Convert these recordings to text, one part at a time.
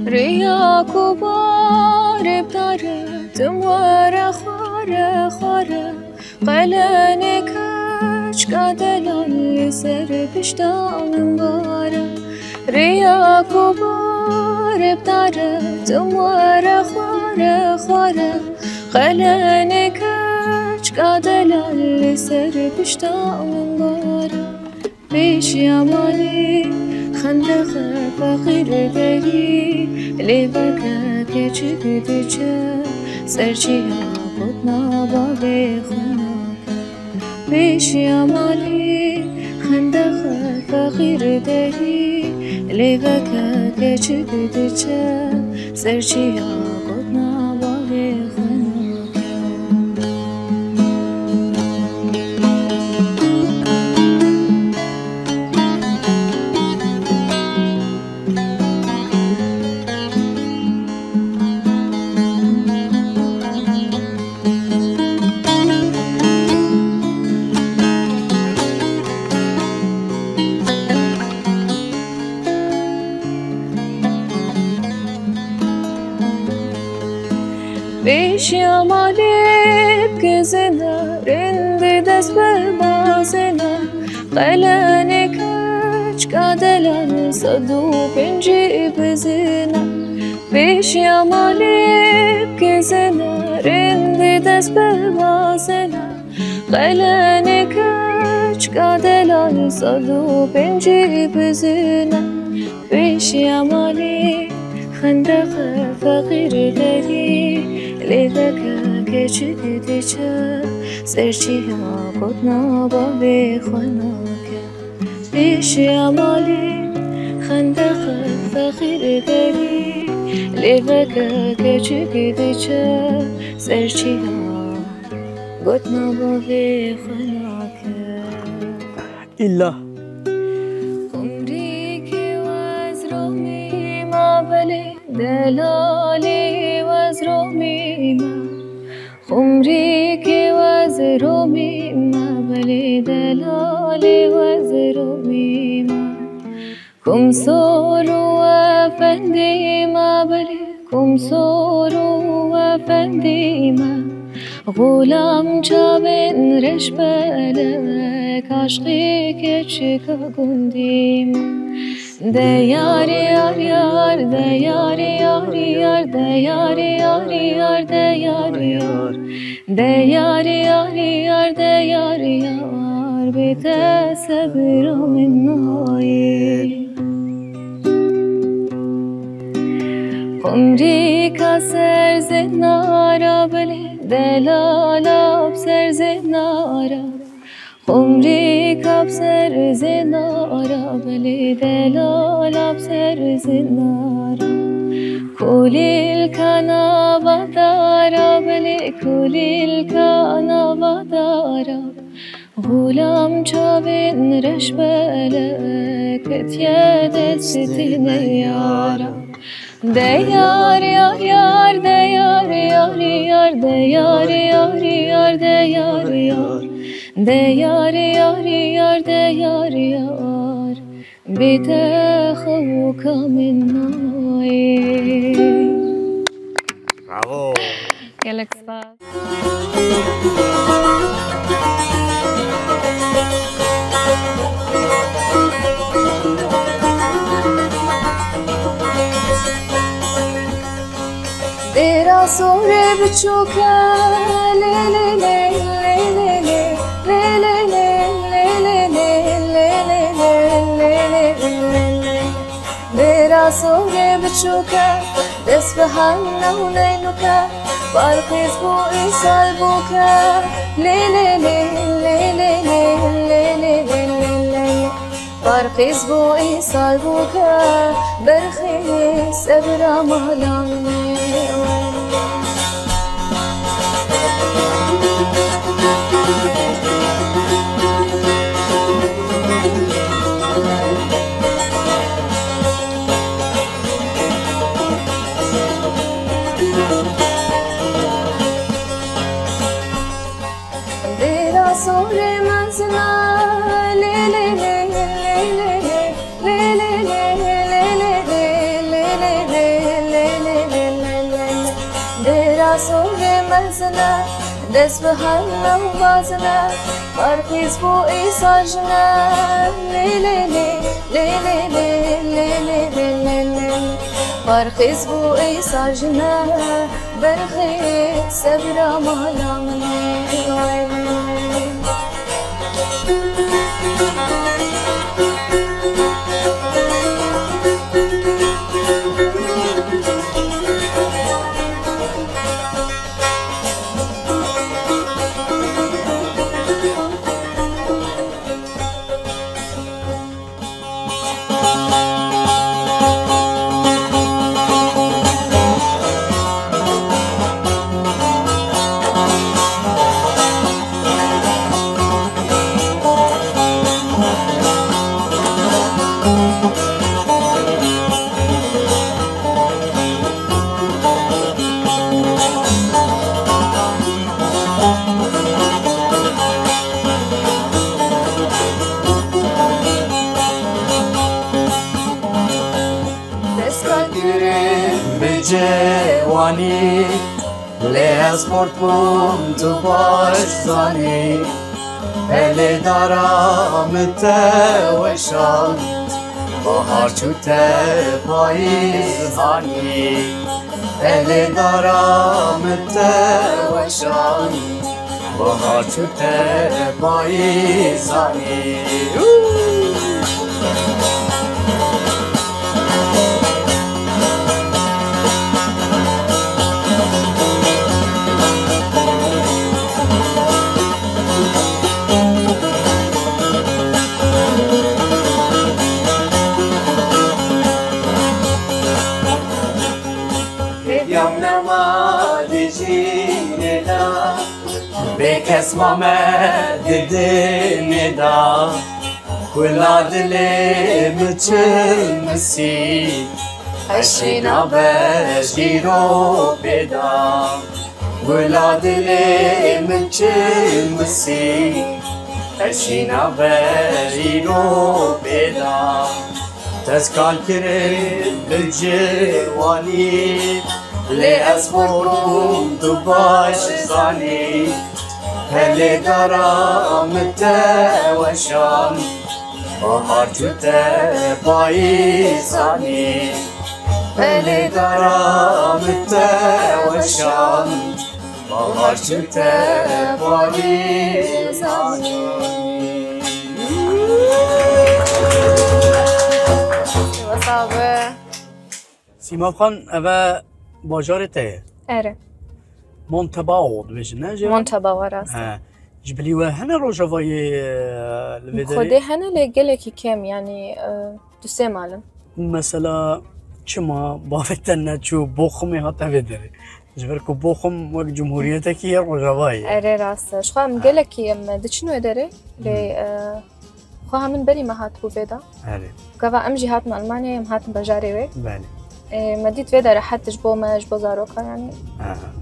رياك وبارب دارت موارا خواره خواره قلنك قادلان سر پشتام باره رياك وبارب دارت موارا خواره خواره قلنك قادلان سر پشتام باره بیش یامانی خندق فقیر داری لیبکه که چی دیچه سرچی ها بود نباده خوناکه بیش یامانی خندق فقیر داری لیبکه که چی دیچه سرچی ها بود نباده بیش یامالی بگزنه رند دست به بازنه قلنی کچ کادلان صدو پنجی بزنه بیش یامالی بگزنه رند دست به بازنه قلنی کچ کادلان صدو پنجی بزنه بیش یامالی خندق فقیر داری لیبکه که چی دیچه سرچی ها بود نباده خوناکه بیش یامالی خندق فقیر داری لیبکه که چی دیچه سرچی ها بود نباده خوناکه إلا عمری که وز رومی ما بله دلالی وز رومی ما عمری که وز رومی ما بله دلالی وز رومی ما کم سورو افندی ما بله کم سورو افندی ما غلام چابن رش بله کاشقی که چیکا گندیم ده یاری یار یار ده یاری یاری یار ده یاری یاری یار ده یاری یار ده یاری یاری یار ده یاری یار بیت صبر من نایی عمری کا سر زنارا بله دلالا بسر زنارا عمری کب سر زنارا بله دلالا بسر زنارا کولیل کانا بدارا بله کولیل کانا بدارا غلام چابن رش بله کتیه ستینه یارا ده یار یار یار ده یار یار یار ده یار یار یار ده یار یار ده یار یار یار ده یار یار بیت خوک من نای برافو گلکسپاس तेरा सोरे बचूका ले ले ले ले ले ले ले ले ले ले ले ले ले ले ले ले तेरा सोरे बचूका दस बहाना नैनुका برخیز بو ایسال بوکه لیلی لیلی لیلی لیلی لیلی برخیز بو ایسال بوکه برخیز ابرام علامه سوره منزنا لیلی لیلی لیلی لیلی لیلی دیرا سوره منزنا دست به هم بازنا برخیز بو ایسا جنا لیلی لیلی لیلی برخیز بو ایسا جنا برخیز سبرا مالا منی جوانی لاسپورت بوم تو باش زانی هلی دارم توشان بهار چوت پاییز زانی هلی دارم توشان بهار چوت پاییز زانی بكس مامد دندا ولاد لي متشل مسي عشينا بشيرو بدا ولاد لي متشل مسي عشينا بشيرو بدا تذكر كريم بالجواني لأسفرهم دباش زاني هلی دارم توشان بهار چوت پاییزانی هلی دارم توشان بهار چوت پاییزانی سیماب خان اوه باجارته اره منتباود بجنه جا؟ منتبا راست جبلی و هنه روژاوای لویدری؟ خودی هنه لگله کی کم یعنی دو سه مالن مثلا چما بافتن نچو بخمی ها تفیدری جبر که بخم وقت جمهوریت کی روژاوای اره راست شخوام گله کی ام دچنو اداره لی خواهم من بری ما هات بو بيدا اره كفا ام جهات من المانيا ام هات بجاري ويك بله مديت فيدا راحت جبو ما جبو زاروكا يعني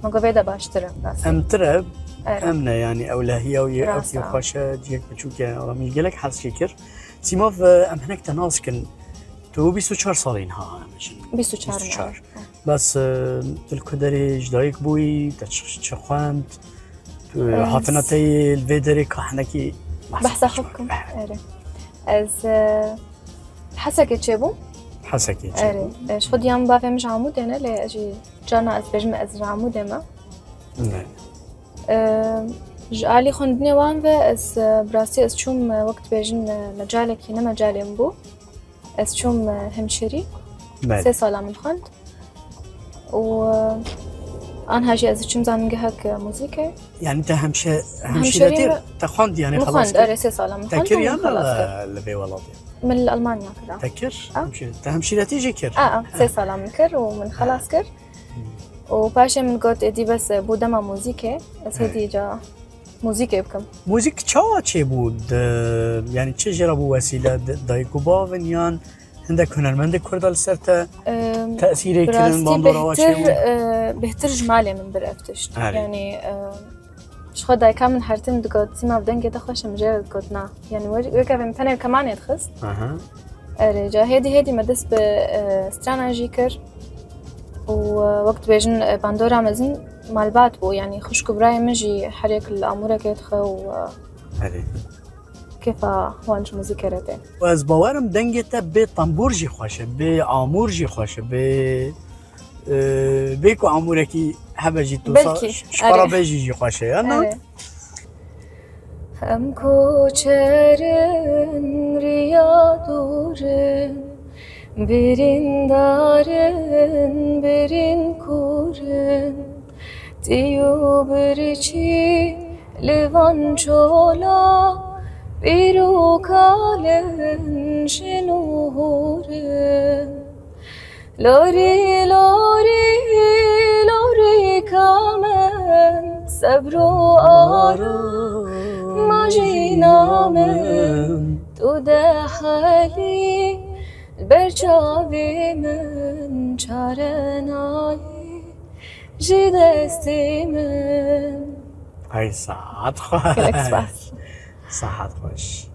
ما فيدا باشترم بس ام ترى امنه يعني اولهيه ويا راسا. خاشه ديك بتشوك والله مش قالك حس شكر سيماف ام هناك تناسكن تو 24 سالين ها مش 24 بس الكدري جدايك بوي تشخوانت حاطنتي الفيدري كحنكي بحث اخوكم اره از حسكي تشيبو حسكي اره شو ديام بافي مش عمود انا لي اجي جانا از بجم از عمود ما جالي خندني وان از براسي از شوم وقت بيجن مجالك هنا مجالي مبو از شوم همشري 3 سالا من خند و أنا هاجي از چیم زنگ هک موزیکه يعني انت همشيرتي همشيري تخوند يعني خلاص مخند أري 3 سال مخند تكر يعني خلاص ولا لبي ولدي من ألمانيا كده تكر همشيرتي جي كر 3 سال من كر ومن خلاص كر وباشا من قلت ادي بس بودما موزيكي بس هدي جا موزيكي بكم موزيك تشاوا تشي بود يعني تشي جربوا وسيلة دايكو بافن يان عندك هنرمند كردال سرتا تأثيري كرن باندورا واشي بهتر جمالي من برفتشت يعني شخو دايكا من حرتين دقات سيما بدن كده خوش مجرد قدنا يعني ويكا بمتنر كمان يدخس رجا هدي مدس بسترانا جيكر ووقت بيجن باندورا مزن مال بعد بو يعني خشكو براي مجي حريك الأمورة كيتخو كيف هونج موزيكرتي واز باورم دنگتا به طنبور جي خوشه به آمور جي خوشه به بيكو عموركي هبا جي توصل شقرا بيجي جي خوشه انا هم کوچرن ریا دورن برین دارن برین کورن دیو برچی لیوان چولا بیرو کالن شنورن لوری لوری لوری کامن صبر و آرام ماجینامن تو ده حالی برچاوی من چارنایی جی دستی من هاي ساعات خوش كلك سباس ساعات خوش